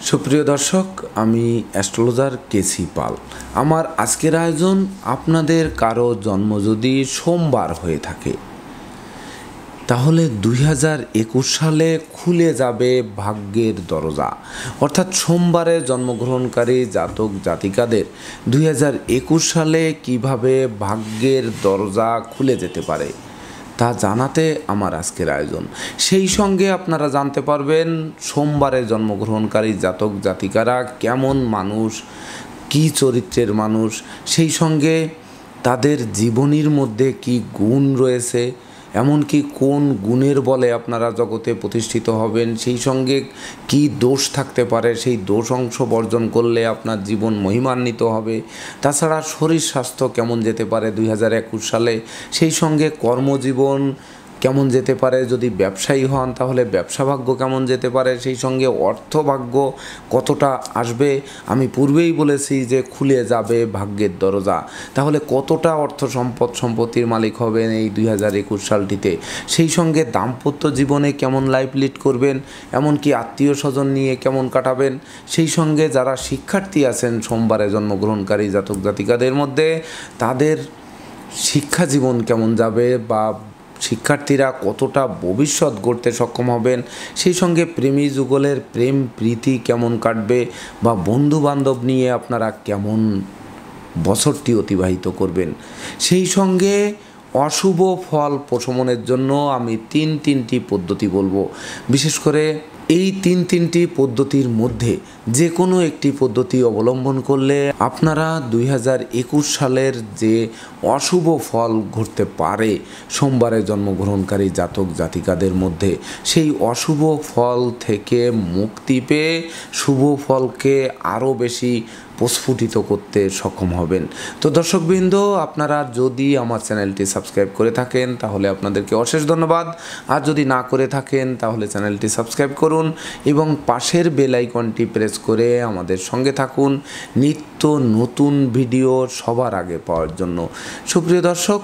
সুপ্রিয় দর্শক, আমি অ্যাস্ট্রোলজার কেসি পাল। আমার আজকের আয়োজন, আপনাদের কারো জন্ম যদি সোমবার হয়ে থাকে তাহলে 2021 সালে খুলে যাবে ভাগ্যের দরজা। অর্থাৎ সোমবারে জন্মগ্রহণকারী জাতক জাতিকাদের 2021 সালে কিভাবে ভাগ্যের দরজা খুলে যেতে পারে তা জানাতে আমার আজকের আয়োজন। সেই সঙ্গে আপনারা জানতে পারবেন সোমবারে জন্মগ্রহণকারী জাতক জাতিকারা কেমন মানুষ, কী চরিত্রের মানুষ, সেই সঙ্গে তাদের জীবনীর মধ্যে কি গুণ রয়েছে, এমনকি কোন গুণের বলে আপনারা জগতে প্রতিষ্ঠিত হবেন, সেই সঙ্গে কি দোষ থাকতে পারে, সেই দোষ অংশ বর্জন করলে আপনার জীবন মহিমান্বিত হবে। তাছাড়া শরীর স্বাস্থ্য কেমন যেতে পারে 2021 সালে, সেই সঙ্গে কর্মজীবন কেমন যেতে পারে, যদি ব্যবসায়ী হন তাহলে ব্যবসা ভাগ্য কেমন যেতে পারে, সেই সঙ্গে অর্থভাগ্য কতটা আসবে। আমি পূর্বেই বলেছি যে খুলে যাবে ভাগ্যের দরজা, তাহলে কতটা অর্থ সম্পত্তির মালিক হবেন এই 2021 সালটিতে। সেই সঙ্গে দাম্পত্য জীবনে কেমন লাইফ লিড করবেন, এমনকি আত্মীয় স্বজন নিয়ে কেমন কাটাবেন। সেই সঙ্গে যারা শিক্ষার্থী আছেন সোমবারে জন্মগ্রহণকারী জাতক জাতিকাদের মধ্যে, তাদের শিক্ষা জীবন কেমন যাবে বা শিক্ষার্থীরা কতটা ভবিষ্যৎ গড়তে সক্ষম হবেন। সেই সঙ্গে প্রেমী যুগলের প্রেম প্রীতি কেমন কাটবে বা বন্ধু বান্ধব নিয়ে আপনারা কেমন বছরটি অতিবাহিত করবেন। সেই সঙ্গে অশুভ ফল প্রশমনের জন্য আমি তিনটি পদ্ধতি বলবো। বিশেষ করে এই তিনটি পদ্ধতির মধ্যে যে কোনো একটি পদ্ধতি অবলম্বন করলে আপনারা 2021 সালের যে অশুভ ফল ঘটতে পারে সোমবারে জন্মগ্রহণকারী জাতক জাতিকাদের মধ্যে, সেই অশুভ ফল থেকে মুক্তি পেয়ে শুভ ফলকে আরও বেশি প্রস্ফুটিত করতে সক্ষম হবেন। তো দর্শকবৃন্দ, আপনারা যদি আমার চ্যানেলটি সাবস্ক্রাইব করে থাকেন তাহলে আপনাদেরকে অশেষ ধন্যবাদ। আর যদি না করে থাকেন তাহলে চ্যানেলটি সাবস্ক্রাইব করুন এবং পাশের বেল আইকনটি প্রেস করে আমাদের সঙ্গে থাকুন নিত্য নতুন ভিডিও সবার আগে পাওয়ার জন্য। সুপ্রিয় দর্শক,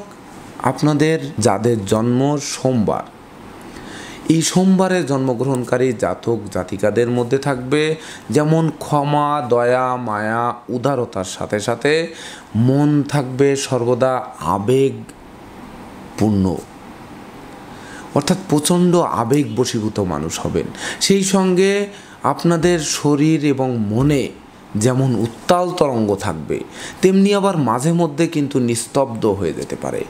আপনাদের যাদের জন্ম সোমবার, এই সোমবারে জন্মগ্রহণকারী জাতক জাতিকাদের মধ্যে থাকবে যেমন ক্ষমা, দয়া, মায়া, উদারতার সাথে সাথে মন থাকবে সর্বদা আবেগপূর্ণ, অর্থাৎ প্রচণ্ড আবেগ বশীভূত মানুষ হবেন। সেই সঙ্গে আপনাদের শরীর এবং মনে যেমন উত্তাল তরঙ্গ থাকবে, তেমনি আবার মাঝে মধ্যে কিন্তু নিস্তব্ধ হয়ে যেতে পারে।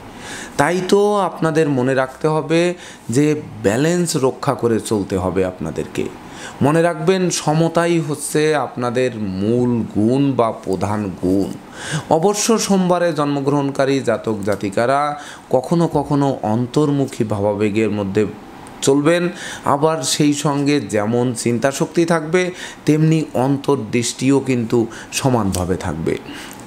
তাই তো আপনাদের মনে রাখতে হবে যে ব্যালেন্স রক্ষা করে চলতে হবে আপনাদেরকে। মনে রাখবেন, সমতাই হচ্ছে আপনাদের মূল গুণ বা প্রধান গুণ। অবশ্য সোমবারে জন্মগ্রহণকারী জাতক জাতিকারা কখনো কখনো অন্তর্মুখী ভাবাবেগের মধ্যে চলবেন, আবার সেই সঙ্গে যেমন চিন্তাশক্তি থাকবে তেমনি অন্তর্দৃষ্টিও কিন্তু সমানভাবে থাকবে।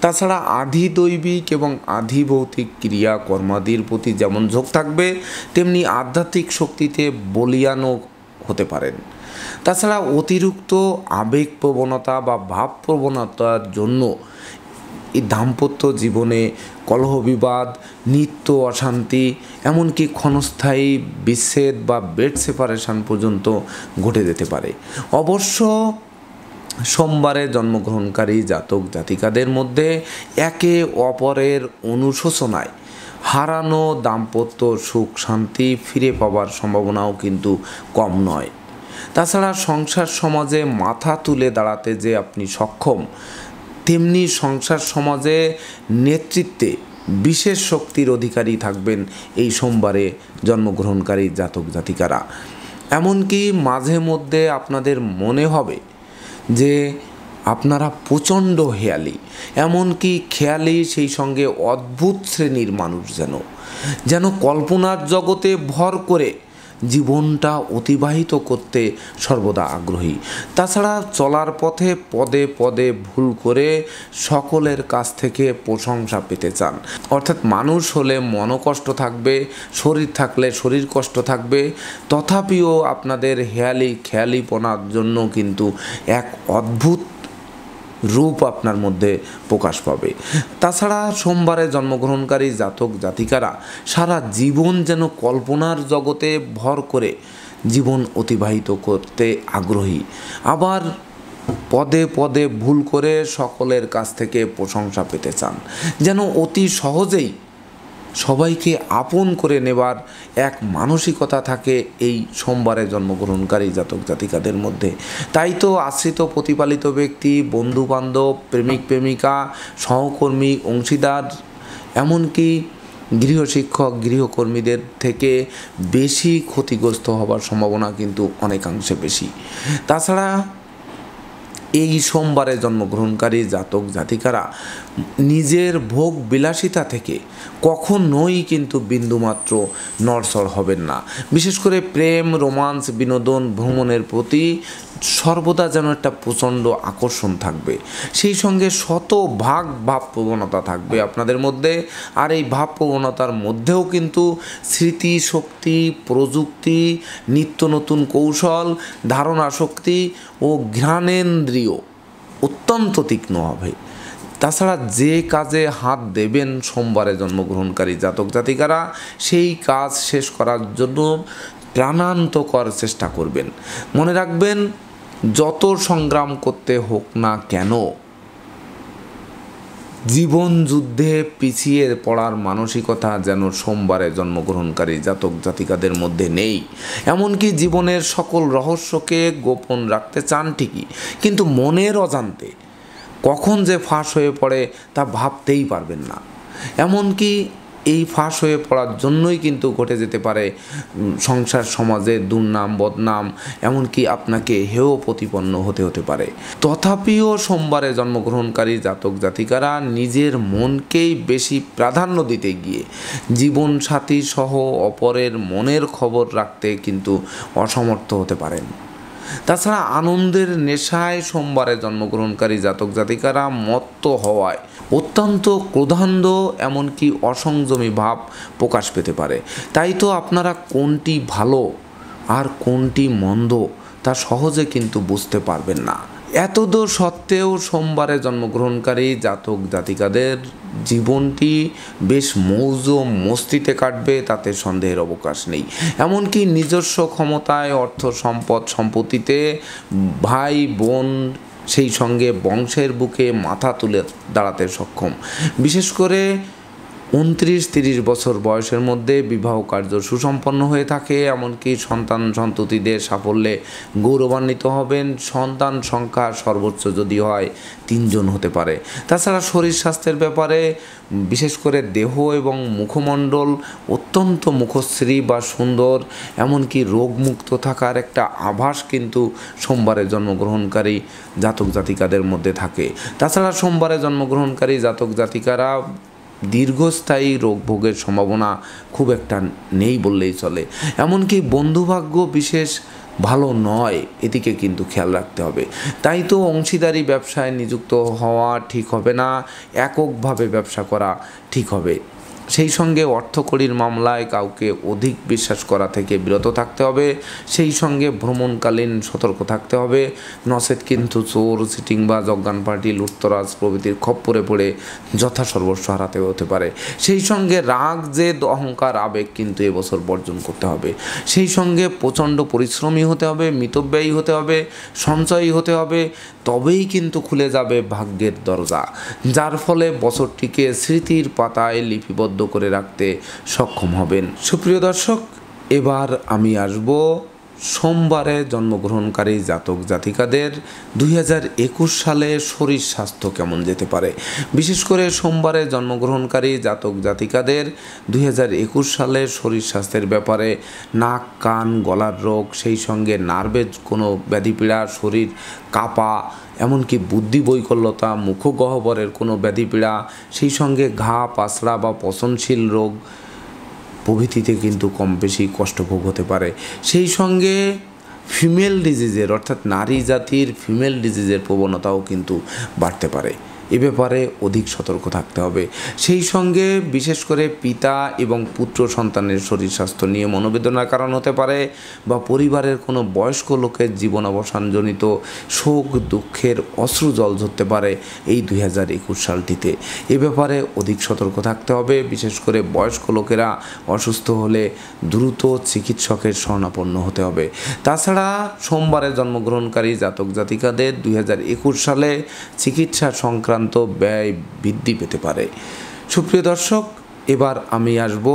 তাছাড়া আধি দৈবিক এবং আধি ভৌতিক ক্রিয়া কর্মাদির প্রতি যেমন ঝোঁক থাকবে তেমনি আধ্যাত্মিক শক্তিতে বলীয়ানও হতে পারেন। তাছাড়া অতিরিক্ত আবেগ প্রবণতা বা ভাব প্রবণতার জন্য এই দাম্পত্য জীবনে কলহ বিবাদ, নিত্য অশান্তি, এমনকি ক্ষণস্থায়ী বিচ্ছেদ বা বেড সেপারেশন পর্যন্ত ঘটে যেতে পারে। অবশ্য সোমবারে জন্মগ্রহণকারী জাতক জাতিকাদের মধ্যে একে অপরের অনুশোচনায় হারানো দাম্পত্য সুখ শান্তি ফিরে পাওয়ার সম্ভাবনাও কিন্তু কম নয়। তাছাড়া সংসার সমাজে মাথা তুলে দাঁড়াতে যে আপনি সক্ষম, তেমনি সংসার সমাজে নেতৃত্বে বিশেষ শক্তির অধিকারী থাকবেন এই সোমবারে জন্মগ্রহণকারী জাতক জাতিকারা। এমনকি মাঝে মধ্যে আপনাদের মনে হবে যে আপনারা প্রচণ্ড হেয়ালি, এমনকি খেয়ালি, সেই সঙ্গে অদ্ভুত শ্রেণীর মানুষ যেন কল্পনার জগতে ভর করে জীবনটা অতিবাহিত করতে সর্বদা আগ্রহী। তাছাড়া চলার পথে পদে পদে ভুল করে সকলের কাছ থেকে প্রশংসা পেতে চান। অর্থাৎ মানুষ হলে মনকষ্ট থাকবে, শরীর থাকলে শরীর কষ্ট থাকবে, তথাপিও আপনাদের খেয়ালিপনার জন্য কিন্তু এক অদ্ভুত রূপ আপনার মধ্যে প্রকাশ পাবে। তাছাড়া সোমবারে জন্মগ্রহণকারী জাতক জাতিকারা সারা জীবন যেন কল্পনার জগতে ভর করে জীবন অতিবাহিত করতে আগ্রহী। আবার পদে পদে ভুল করে সকলের কাছ থেকে প্রশংসা পেতে চান, যেন অতি সহজেই সবাইকে আপন করে নেবার এক মানসিকতা থাকে এই সোমবারে জন্মগ্রহণকারী জাতক জাতিকাদের মধ্যে। তাই তো আশ্রিত প্রতিপালিত ব্যক্তি, বন্ধুবান্ধব, প্রেমিক প্রেমিকা, সহকর্মী, অংশীদার, এমনকি গৃহশিক্ষক গৃহকর্মীদের থেকে বেশি ক্ষতিগ্রস্ত হবার সম্ভাবনা কিন্তু অনেকাংশে বেশি। তাছাড়া এই সোমবারে জন্মগ্রহণকারী জাতক জাতিকারা নিজের ভোগ বিলাসিতা থেকে কখনোই কিন্তু বিন্দুমাত্র নড়চড় হবেন না। বিশেষ করে প্রেম, রোমান্স, বিনোদন, ভ্রমণের প্রতি সর্বদা যেন একটা প্রচণ্ড আকর্ষণ থাকবে, সেই সঙ্গে শতভাগ ভাবপ্রবণতা থাকবে আপনাদের মধ্যে। আর এই ভাবপ্রবণতার মধ্যেও কিন্তু স্মৃতি শক্তি, প্রযুক্তি, নিত্য নতুন কৌশল, ধারণা শক্তি ও ঘ্রাণেন্দ্রিয় অত্যন্ত তীক্ষ্ণ হবে। তাছাড়া যে কাজে হাত দেবেন সোমবারে জন্মগ্রহণকারী জাতক জাতিকারা, সেই কাজ শেষ করার জন্য প্রাণান্তকর চেষ্টা করবেন। মনে রাখবেন, যত সংগ্রাম করতে হোক না কেন, জীবন যুদ্ধে পিছিয়ে পড়ার মানসিকতা যেন সোমবারে জন্মগ্রহণকারী জাতক জাতিকাদের মধ্যে নেই। এমনকি জীবনের সকল রহস্যকে গোপন রাখতে চান ঠিকই, কিন্তু মনের অজান্তে কখন যে ফাঁস হয়ে পড়ে তা ভাবতেই পারবেন না। এমনকি এই ফাঁস হয়ে পড়ার জন্যই কিন্তু ঘটে যেতে পারে সংসার সমাজে দুর্নাম, বদনাম, এমনকি আপনাকে হেয় প্রতিপন্ন হতে পারে। তথাপিও সোমবারে জন্মগ্রহণকারী জাতক জাতিকারা নিজের মনকেই বেশি প্রাধান্য দিতে গিয়ে জীবনসাথী সহ অপরের মনের খবর রাখতে কিন্তু অসমর্থ হতে পারেন। তাছাড়া আনন্দের নেশায় সোমবারে জন্মগ্রহণকারী জাতক জাতিকারা মত্ত হওয়ায় অত্যন্ত ক্রোধান্ধ, এমনকি অসংযমী ভাব প্রকাশ পেতে পারে। তাই তো আপনারা কোনটি ভালো আর কোনটি মন্দ তা সহজে কিন্তু বুঝতে পারবেন না। এতদূর সত্ত্বেও সোমবারে জন্মগ্রহণকারী জাতক জাতিকাদের জীবনটি বেশ মৌজ মস্তিতে কাটবে, তাতে সন্দেহের অবকাশ নেই। এমনকি নিজস্ব ক্ষমতায়, অর্থ সম্পদ সম্পত্তিতে, ভাই বোন, সেই সঙ্গে বংশের বুকে মাথা তুলে দাঁড়াতে সক্ষম। বিশেষ করে 29-30 বছর বয়সের মধ্যে বিবাহ কার্য সুসম্পন্ন হয়ে থাকে, এমনকি সন্তান সন্ততিদের সাফল্যে গৌরবান্বিত হবেন। সন্তান সংখ্যা সর্বোচ্চ যদি হয় 3 জন হতে পারে। তাছাড়া শরীর স্বাস্থ্যের ব্যাপারে বিশেষ করে দেহ এবং মুখমণ্ডল অত্যন্ত মুখশ্রী বা সুন্দর, এমনকি রোগমুক্ত থাকার একটা আভাস কিন্তু সোমবারে জন্মগ্রহণকারী জাতক জাতিকাদের মধ্যে থাকে। তাছাড়া সোমবারে জন্মগ্রহণকারী জাতক জাতিকারা দীর্ঘস্থায়ী রোগ ভোগের সম্ভাবনা খুব একটা নেই বললেই চলে। এমনকি বন্ধুভাগ্য বিশেষ ভালো নয়, এদিকে কিন্তু খেয়াল রাখতে হবে। তাই তো অংশীদারি ব্যবসায় নিযুক্ত হওয়া ঠিক হবে না, এককভাবে ব্যবসা করা ঠিক হবে। সেই সঙ্গে অর্থকড়ির মামলায় কাউকে অধিক বিশ্বাস করা থেকে বিরত থাকতে হবে। সেই সঙ্গে ভ্রমণকালীন সতর্ক থাকতে হবে, নচেত কিন্তু চোর, চিটিংবাজ, অজ্ঞান পার্টি, লুটতরাজ প্রভৃতির খপ্পরে পড়ে যথাসর্বস্ব হারাতে হতে পারে। সেই সঙ্গে রাগ, জেদ, অহংকার, আবেগ কিন্তু এবছর বর্জন করতে হবে। সেই সঙ্গে প্রচণ্ড পরিশ্রমী হতে হবে, মিতব্যয়ী হতে হবে, সঞ্চয়ী হতে হবে, তবেই কিন্তু খুলে যাবে ভাগ্যের দরজা, যার ফলে বছরটিকে স্মৃতির পাতায় লিপিবদ্ধ করে রাখতে সক্ষম হবেন। সুপ্রিয় দর্শক, এবার আমি আসব সোমবারে জন্মগ্রহণকারী জাতক জাতিকাদের 2021 সালে শরীর স্বাস্থ্য কেমন যেতে পারে। বিশেষ করে সোমবারে জন্মগ্রহণকারী জাতক জাতিকাদের 2021 সালে শরীর স্বাস্থ্যের ব্যাপারে নাক, কান, গলার রোগ, সেই সঙ্গে নার্ভের কোনো ব্যাধিপীড়া, শরীর কাঁপা, এমনকি বুদ্ধি বৈকল্যতা, মুখগহ্বরের কোনো ব্যাধিপীড়া, সেই সঙ্গে ঘা, পাসরা বা পচনশীল রোগ প্রভৃতিতে কিন্তু কম বেশি কষ্টভোগ হতে পারে। সেই সঙ্গে ফিমেল ডিজিজের অর্থাৎ নারী জাতির ফিমেল ডিজিজের প্রবণতাও কিন্তু বাড়তে পারে। এ ব্যাপারে অধিক সতর্ক থাকতে হবে। সেই সঙ্গে বিশেষ করে পিতা এবং পুত্র সন্তানের শরীর স্বাস্থ্য নিয়ে মনোবেদনার কারণ হতে পারে, বা পরিবারের কোনো বয়স্ক লোকের জীবন অবসানজনিত শোক দুঃখের অশ্রু জল ঝরতে পারে এই 2021 সালটিতে। এ ব্যাপারে অধিক সতর্ক থাকতে হবে। বিশেষ করে বয়স্ক লোকেরা অসুস্থ হলে দ্রুত চিকিৎসকের শরণাপন্ন হতে হবে। তাছাড়া সোমবারে জন্মগ্রহণকারী জাতক জাতিকাদের 2021 সালে চিকিৎসা সংক্রান্ত ব্যয় বৃদ্ধি পেতে পারে। সুপ্রিয় দর্শক, এবার আমি আসব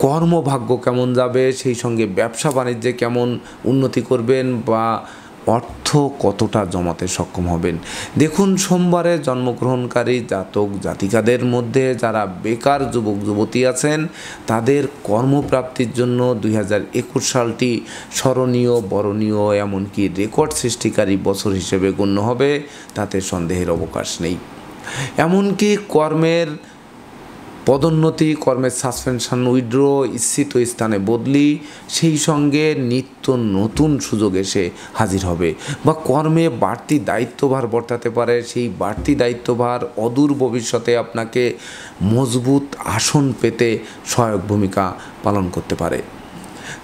কর্মভাগ্য কেমন যাবে, সেই সঙ্গে ব্যবসা বাণিজ্যে কেমন উন্নতি করবেন বা অর্থ কতটা জমাতে সক্ষম হবেন। দেখুন, সোমবারে জন্মগ্রহণকারী জাতক জাতিকাদের মধ্যে যারা বেকার যুবক যুবতী আছেন তাদের কর্মপ্রাপ্তির জন্য 2021 সালটি স্মরণীয়, বরণীয়, এমনকি রেকর্ড সৃষ্টিকারী বছর হিসেবে গণ্য হবে, তাতে সন্দেহের অবকাশ নেই। এমনকি কর্মের পদোন্নতি, কর্মের সাসপেনশন, উইথড্র, ইচ্ছিত স্থানে বদলি, সেই সঙ্গে নিত্য নতুন সুযোগ এসে হাজির হবে, বা কর্মে বাড়তি দায়িত্বভার বর্তাতে পারে। সেই বাড়তি দায়িত্বভার অদূর ভবিষ্যতে আপনাকে মজবুত আসন পেতে সহায়ক ভূমিকা পালন করতে পারে।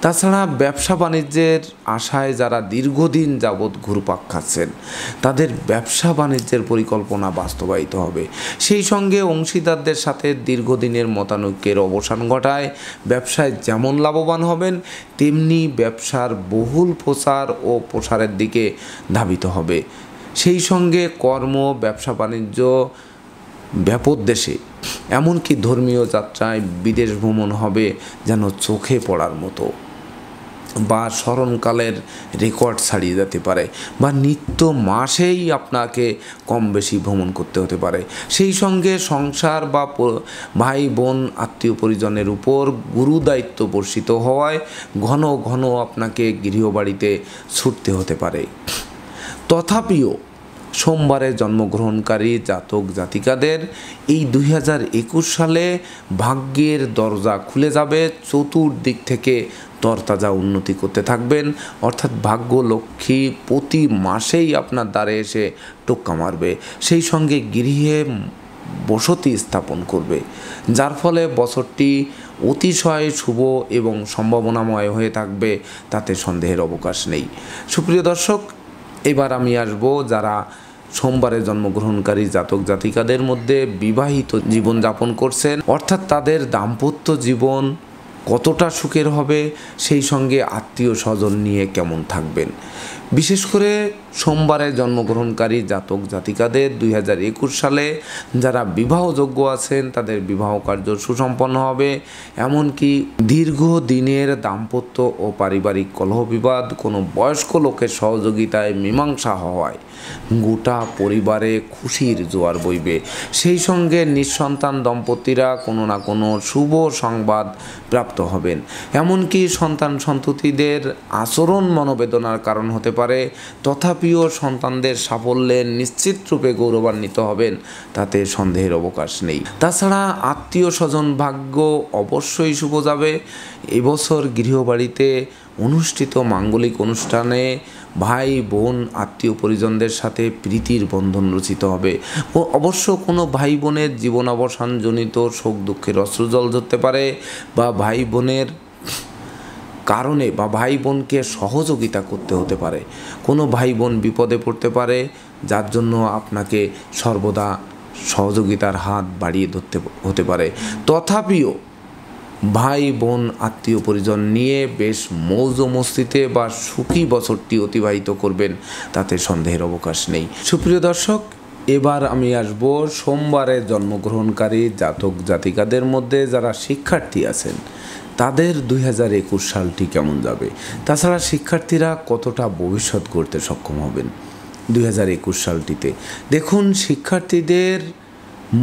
তাছাড়া ব্যবসা বাণিজ্যের আশায় যারা দীর্ঘদিন যাবৎ ঘুরপাক খাচ্ছেন তাদের ব্যবসা বাণিজ্যের পরিকল্পনা বাস্তবায়িত হবে। সেই সঙ্গে অংশীদারদের সাথে দীর্ঘদিনের মতানৈক্যের অবসান ঘটায় ব্যবসায় যেমন লাভবান হবেন, তেমনি ব্যবসার বহুল প্রচার ও প্রসারের দিকে ধাবিত হবে। সেই সঙ্গে কর্ম, ব্যবসা বাণিজ্য, ব্যাপদেশে, এমনকি ধর্মীয় যাত্রায় বিদেশ ভ্রমণ হবে যেন চোখে পড়ার মতো, বা স্মরণকালের রেকর্ড ছাড়িয়ে যেতে পারে, বা নিত্য মাসেই আপনাকে কম বেশি ভ্রমণ করতে হতে পারে। সেই সঙ্গে সংসার বা ভাই বোন আত্মীয় পরিজনের উপর গুরু দায়িত্ব বর্ষিত হওয়ায় ঘন ঘন আপনাকে গৃহবাড়িতে ছুটতে হতে পারে। তথাপিও সোমবারে জন্মগ্রহণকারী জাতক জাতিকাদের এই 2021 সালে ভাগ্যের দরজা খুলে যাবে। চতুর্দিক থেকে তরতাজা উন্নতি করতে থাকবেন, অর্থাৎ ভাগ্য লক্ষ্মী প্রতি মাসেই আপনার দ্বারে এসে টোক্কা মারবে। সেই সঙ্গে গৃহে বসতি স্থাপন করবে, যার ফলে বছরটি অতিশয় শুভ এবং সম্ভাবনাময় হয়ে থাকবে, তাতে সন্দেহের অবকাশ নেই। সুপ্রিয় দর্শক, এবার আমি আসব যারা সোমবারে জন্মগ্রহণকারী জাতক জাতিকাদের মধ্যে বিবাহিত জীবন যাপন করছেন, অর্থাৎ তাদের দাম্পত্য জীবন কতটা সুখের হবে, সেই সঙ্গে আত্মীয় স্বজন নিয়ে কেমন থাকবেন। বিশেষ করে সোমবারে জন্মগ্রহণকারী জাতক জাতিকাদের 2021 সালে যারা বিবাহযোগ্য আছেন তাদের বিবাহ কার্য সুসম্পন্ন হবে। এমনকি দীর্ঘদিনের দাম্পত্য ও পারিবারিক কলহ বিবাদ কোনো বয়স্ক লোকের সহযোগিতায় মীমাংসা হওয়ায় গোটা পরিবারে খুশির জোয়ার বইবে। সেই সঙ্গে নিঃসন্তান দম্পতিরা কোনো না কোনো শুভ সংবাদ প্রাপ্ত হবেন। এমনকি সন্তান সন্ততিদের আচরণ মনোবেদনার কারণ হতে পারে, তথাপিও সন্তানদের সাফল্যে নিশ্চিত রূপে গৌরবান্বিত হবেন, তাতে সন্দেহের অবকাশ নেই। তাছাড়া আত্মীয় স্বজন ভাগ্য অবশ্যই শুভ যাবে। এবছর গৃহবাড়িতে অনুষ্ঠিত মাঙ্গলিক অনুষ্ঠানে ভাই বোন আত্মীয় পরিজনদের সাথে প্রীতির বন্ধন রচিত হবে। ও অবশ্য কোনো ভাই বোনের জীবন অবসানজনিত শোক দুঃখের অশ্রুজল ধরতে পারে, বা ভাই বোনের কারণে বা ভাই বোনকে সহযোগিতা করতে হতে পারে। কোনো ভাই বোন বিপদে পড়তে পারে, যার জন্য আপনাকে সর্বদা সহযোগিতার হাত বাড়িয়ে ধরতে হতে পারে। তথাপিও ভাই বোন আত্মীয় পরিজন নিয়ে বেশ মৌজ মস্তিতে বা সুখী বছরটি অতিবাহিত করবেন, তাতে সন্দেহের অবকাশ নেই। সুপ্রিয় দর্শক, এবার আমি আসব সোমবারে জন্মগ্রহণকারী জাতক জাতিকাদের মধ্যে যারা শিক্ষার্থী আছেন তাদের 2021 সালটি কেমন যাবে। তাছাড়া শিক্ষার্থীরা কতটা ভবিষ্যৎ গড়তে সক্ষম হবেন 2021 সালটিতে। দেখুন, শিক্ষার্থীদের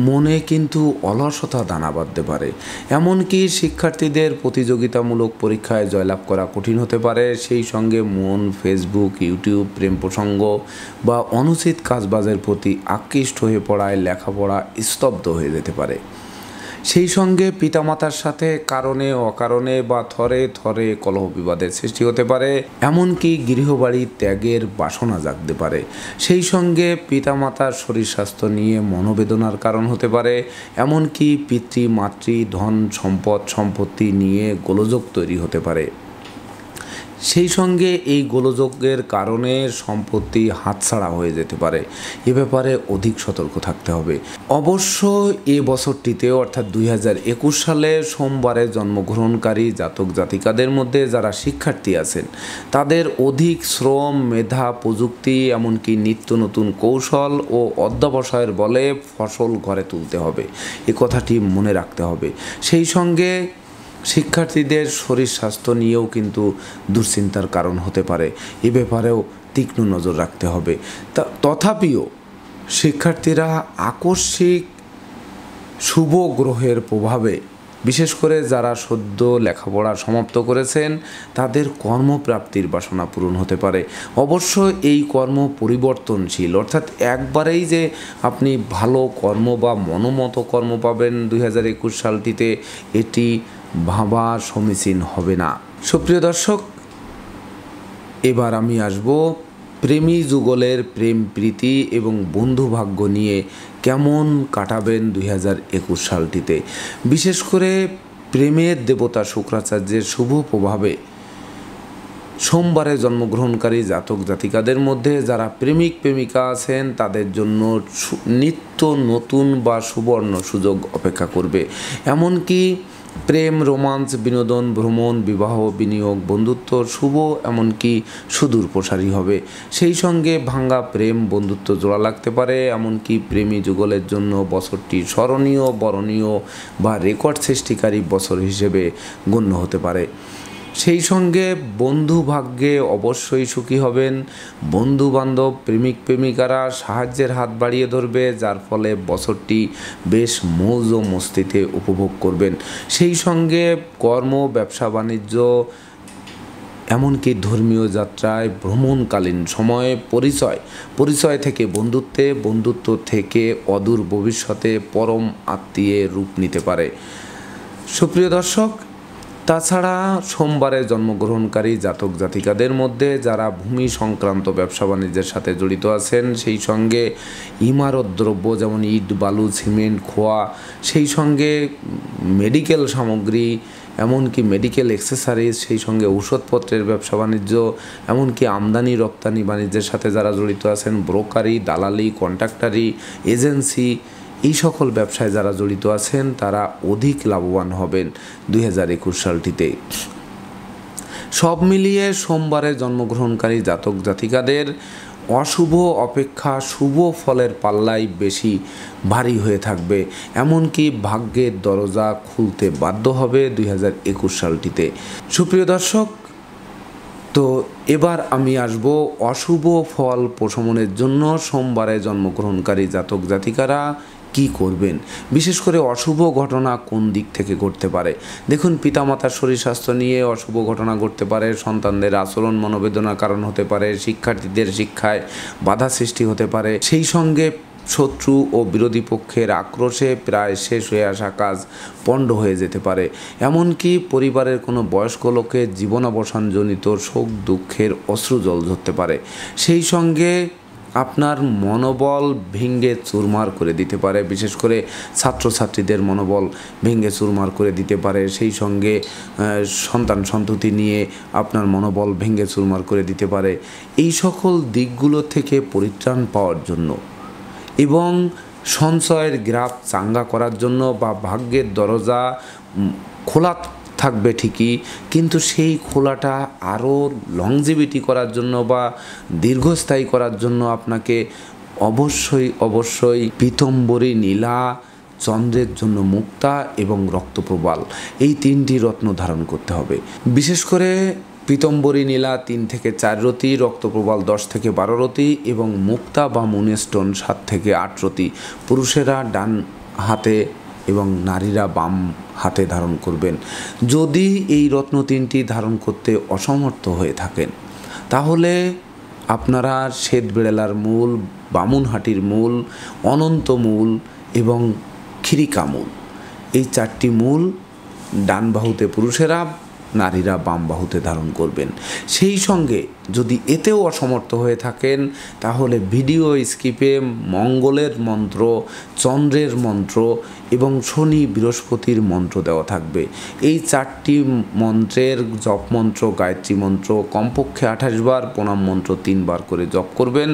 মনে কিন্তু অলসতা দানা বাঁধতে পারে। এমনকি শিক্ষার্থীদের প্রতিযোগিতামূলক পরীক্ষায় জয়লাভ করা কঠিন হতে পারে। সেই সঙ্গে মন ফেসবুক, ইউটিউব, প্রেম প্রসঙ্গ বা অনুচিত কাজবাজের প্রতি আকৃষ্ট হয়ে পড়ায় লেখাপড়া স্তব্ধ হয়ে যেতে পারে। সেই সঙ্গে পিতামাতার সাথে কারণে অকারণে বা থরে থরে কলহ বিবাদের সৃষ্টি হতে পারে, এমনকি গৃহবাড়ি ত্যাগের বাসনা জাগতে পারে। সেই সঙ্গে পিতামাতার শরীর স্বাস্থ্য নিয়ে মনোবেদনার কারণ হতে পারে, এমনকি পিতৃ মাতৃ ধন সম্পত্তি নিয়ে গোলযোগ তৈরি হতে পারে। সেই সঙ্গে এই গোলযোগের কারণে সম্পত্তি হাতছাড়া হয়ে যেতে পারে। এ ব্যাপারে অধিক সতর্ক থাকতে হবে। অবশ্য এ বছরটিতে অর্থাৎ 2021 সালে সোমবারে জন্মগ্রহণকারী জাতক জাতিকাদের মধ্যে যারা শিক্ষার্থী আছেন তাদের অধিক শ্রম, মেধা, প্রযুক্তি, এমনকি নিত্য নতুন কৌশল ও অধ্যবসায়ের বলে ফসল ঘরে তুলতে হবে, এ কথাটি মনে রাখতে হবে। সেই সঙ্গে শিক্ষার্থীদের শরীর স্বাস্থ্য নিয়েও কিন্তু দুশ্চিন্তার কারণ হতে পারে, এ ব্যাপারেও তীক্ষ্ণ নজর রাখতে হবে। তথাপিও শিক্ষার্থীরা আকস্মিক শুভ গ্রহের প্রভাবে, বিশেষ করে যারা সদ্য লেখাপড়া সমাপ্ত করেছেন তাদের কর্মপ্রাপ্তির বাসনা পূরণ হতে পারে। অবশ্য এই কর্ম পরিবর্তনশীল, অর্থাৎ একবারেই যে আপনি ভালো কর্ম বা মনোমতো কর্ম পাবেন 2021 সালটিতে, এটি ভাবা সমীচীন হবে না। সুপ্রিয় দর্শক, এবার আমি আসব প্রেমী যুগলের প্রেম প্রীতি এবং বন্ধু ভাগ্য নিয়ে কেমন কাটাবেন 2021 সালটিতে। বিশেষ করে প্রেমের দেবতা শুক্রাচার্যের শুভ প্রভাবে সোমবারে জন্মগ্রহণকারী জাতক জাতিকাদের মধ্যে যারা প্রেমিক প্রেমিকা আছেন তাদের জন্য নিত্য নতুন বা সুবর্ণ সুযোগ অপেক্ষা করবে। এমনকি প্রেম, রোমান্স, বিনোদন, ভ্রমণ, বিবাহ, বিনিয়োগ, বন্ধুত্ব শুভ এমনকি সুদূর প্রসারী হবে। সেই সঙ্গে ভাঙ্গা প্রেম বন্ধুত্ব জোড়া লাগতে পারে। এমনকি প্রেমী যুগলের জন্য বছরটি স্মরণীয়, বরণীয় বা রেকর্ড সৃষ্টিকারী বছর হিসেবে গণ্য হতে পারে। সেই সঙ্গে বন্ধু ভাগ্যে অবশ্যই সুখী হবেন। বন্ধু বান্ধব, প্রেমিক প্রেমিকারা সাহায্যের হাত বাড়িয়ে ধরবে, যার ফলে বছরটি বেশ মৌজ ও মস্তিতে উপভোগ করবেন। সেই সঙ্গে কর্ম, ব্যবসা বাণিজ্য, এমনকি ধর্মীয় যাত্রায়, ভ্রমণকালীন সময়ে পরিচয় থেকে বন্ধুত্বে, বন্ধুত্ব থেকে অদূর ভবিষ্যতে পরম আত্মীয়ে রূপ নিতে পারে। সুপ্রিয় দর্শক, তাছাড়া সোমবারে জন্মগ্রহণকারী জাতক জাতিকাদের মধ্যে যারা ভূমি সংক্রান্ত ব্যবসা বাণিজ্যের সাথে জড়িত আছেন, সেই সঙ্গে ইমারত দ্রব্য যেমন ইট, বালু, সিমেন্ট, খোয়া, সেই সঙ্গে মেডিকেল সামগ্রী, এমনকি মেডিকেল অ্যাক্সেসরিজ, সেই সঙ্গে ঔষধপত্রের ব্যবসা বাণিজ্য, এমনকি আমদানি রপ্তানি বাণিজ্যের সাথে যারা জড়িত আছেন, ব্রোকারি, দালালি, কন্ট্রাক্টারি, এজেন্সি, এই সকল ব্যবসায় যারা জড়িত আছেন তারা অধিক লাভবান হবেন 2021 সালটিতে। সব মিলিয়ে সোমবারে জন্মগ্রহণকারী জাতক জাতিকাদের অশুভ অপেক্ষা শুভ ফলের পাল্লাই বেশি ভারী হয়ে থাকবে, এমনকি ভাগ্যের দরজা খুলতে বাধ্য হবে 2021 সালটিতে। সুপ্রিয় দর্শক, তো এবার আমি আসব অশুভ ফল প্রশমনের জন্য সোমবারে জন্মগ্রহণকারী জাতক জাতিকারা কি করবেন। বিশেষ করে অশুভ ঘটনা কোন দিক থেকে ঘটতে পারে। দেখুন, পিতামাতার শরীর স্বাস্থ্য নিয়ে অশুভ ঘটনা ঘটতে পারে, সন্তানদের আচরণ মনোবেদনার কারণ হতে পারে, শিক্ষার্থীদের শিক্ষায় বাধা সৃষ্টি হতে পারে, সেই সঙ্গে শত্রু ও বিরোধী পক্ষের আক্রোশে প্রায় শেষ হয়ে আসা কাজ পণ্ড হয়ে যেতে পারে। এমনকি পরিবারের কোনো বয়স্ক লোকের জীবনাবসানজনিত শোক দুঃখের অশ্রুজল ঝরতে পারে। সেই সঙ্গে আপনার মনোবল ভেঙে চুরমার করে দিতে পারে, বিশেষ করে ছাত্রছাত্রীদের মনোবল ভেঙে চুরমার করে দিতে পারে। সেই সঙ্গে সন্তান সন্ততি নিয়ে আপনার মনোবল ভেঙে চুরমার করে দিতে পারে। এই সকল দিকগুলো থেকে পরিত্রাণ পাওয়ার জন্য এবং সঞ্চয়ের গ্রাফ চাঙ্গা করার জন্য বা ভাগ্যের দরজা খোলা থাকবে ঠিকই, কিন্তু সেই খোলাটা আরও লংজিভিটি করার জন্য বা দীর্ঘস্থায়ী করার জন্য আপনাকে অবশ্যই পীতম্বরী, নীলা, চন্দ্রের জন্য মুক্তা এবং রক্তপ্রবাল, এই তিনটি রত্ন ধারণ করতে হবে। বিশেষ করে পীতম্বরী নীলা 3 থেকে 4 রতি, রক্তপ্রবাল 10 থেকে 12 রতি এবং মুক্তা বা মুনেস্টোন 7 থেকে 8 রতি পুরুষেরা ডান হাতে এবং নারীরা বাম হাতে ধারণ করবেন। যদি এই রত্ন 3টি ধারণ করতে অসমর্থ হয়ে থাকেন তাহলে আপনারা শ্বেত বিড়ালার মূল, বামুনহাটির মূল, অনন্ত মূল এবং খিরিকা মূল, এই 4টি মূল ডান বাহুতে পুরুষেরা, নারীরা বাম বাহুতে ধারণ করবেন। সেই সঙ্গে যদি এতেও অসমর্থ হয়ে থাকেন তাহলে ভিডিও স্কিপে মঙ্গলের মন্ত্র, চন্দ্রের মন্ত্র এবং শনি বৃহস্পতির মন্ত্র দেওয়া থাকবে। এই 4টি মন্ত্রের জপ মন্ত্র, গায়ত্রী মন্ত্র কমপক্ষে 28 বার, প্রণাম মন্ত্র 3 বার করে জপ করবেন।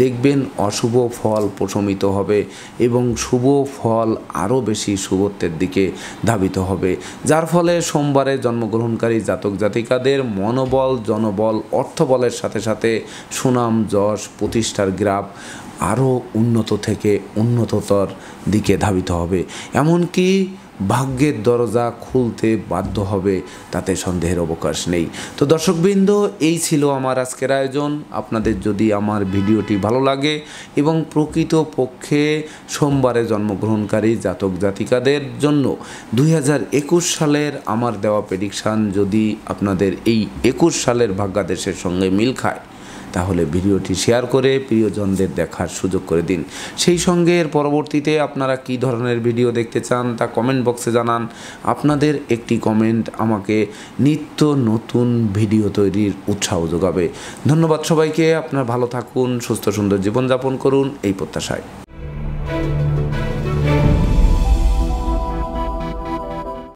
দেখবেন অশুভ ফল প্রশমিত হবে এবং শুভ ফল আরও বেশি শুভত্বের দিকে ধাবিত হবে, যার ফলে সোমবারে জন্মগ্রহণকারী জাতক জাতিকাদের মনোবল, জনবল, অর্থবলের সাথে সাথে সুনাম, যশ, প্রতিষ্ঠার গ্রাফ আরও উন্নত থেকে উন্নততর দিকে ধাবিত হবে। এমনকি ভাগ্যের দরজা খুলতে বাধ্য হবে, তাতে সন্দেহের অবকাশ নেই। তো দর্শকবৃন্দ, এই ছিল আমার আজকের আয়োজন। আপনাদের যদি আমার ভিডিওটি ভালো লাগে এবং প্রকৃতপক্ষে সোমবারে জন্মগ্রহণকারী জাতক জাতিকাদের জন্য 2021 সালের আমার দেওয়া প্রেডিকশান যদি আপনাদের এই 21 সালের ভাগ্যাদেশের সঙ্গে মিল খায় তাহলে ভিডিওটি শেয়ার করে প্রিয়জনদের দেখার সুযোগ করে দিন। সেই সঙ্গে এর পরবর্তীতে আপনারা কী ধরনের ভিডিও দেখতে চান তা কমেন্ট বক্সে জানান। আপনাদের একটি কমেন্ট আমাকে নিত্য নতুন ভিডিও তৈরির উৎসাহ যোগাবে। ধন্যবাদ সবাইকে। আপনারা ভালো থাকুন, সুস্থ সুন্দর জীবনযাপন করুন এই প্রত্যাশায়।